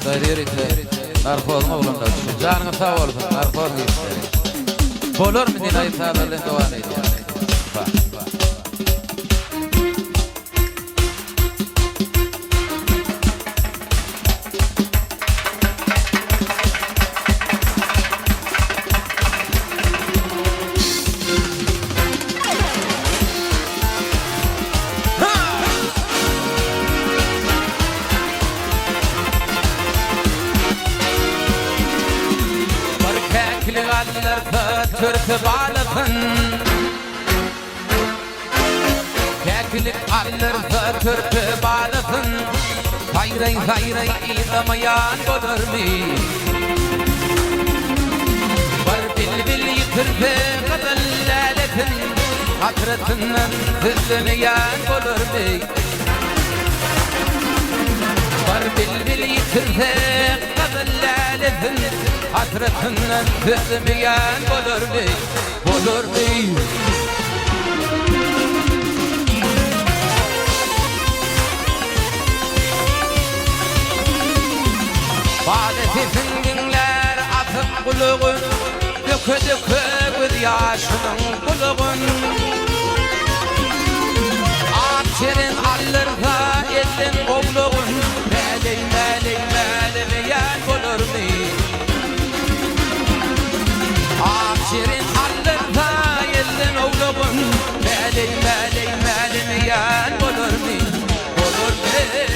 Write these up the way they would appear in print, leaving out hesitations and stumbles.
Gayriyeti narkolma olanda canına sağ olsun narkol işte. Bolur mu dinayı sağlarla devam ediyor. Türkü bağlasın Keklik alırsa türkü bağlasın Hayray hayray idamayan olur mu? Var bilbil yitirse kadın laletin Hatırasından sızlamayan olur mu? Var bilbil yitirse kadın laletin Hatırasından sızlamayan olur mu? Olur mu? Badetin dinler atıp kuluğun Döke döke bir yaşının kuluğun Akçerin allırsa elin oğluğun Meley meley melemeyen olur mu? Akçerin allırsa elin oğluğun Meley meley melemeyen olur mu? Olur mu?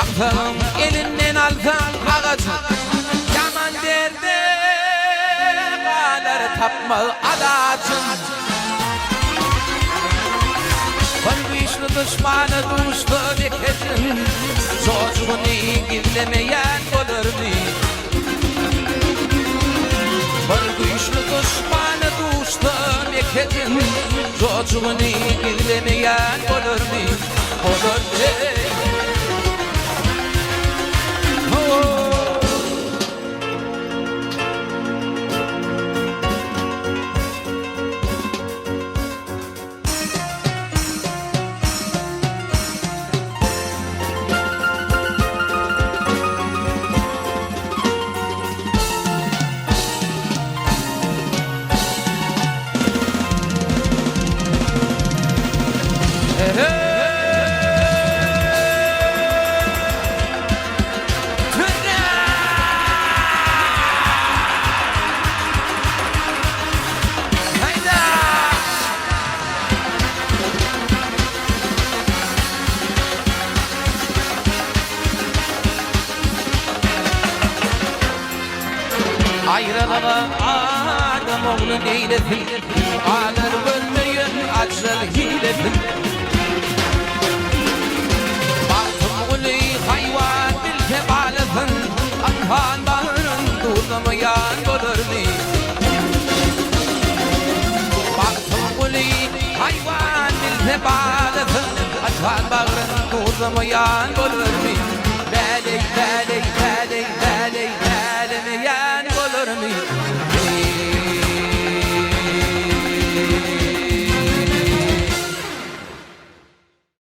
Aklım elinden alsam ağacı Yaman derde Bağları tapmalı adacın Bir güçlü düşmanı düştü beketin Çocuğunu gizlemeyen olur mu? Bir güçlü düşmanı düştü beketin Çocuğunu gizlemeyen olur mu? Olur mu? Ayrılama adam oğlu neylesin Ağlar bölmeyin acılı hilesin Baktım ulu hayvan bilse bağlasın Anhan bağırın durlamayan olur mu? Baktım ulu hayvan bilse bağlasın Anhan bağırın durlamayan olur mu? Beley beley beley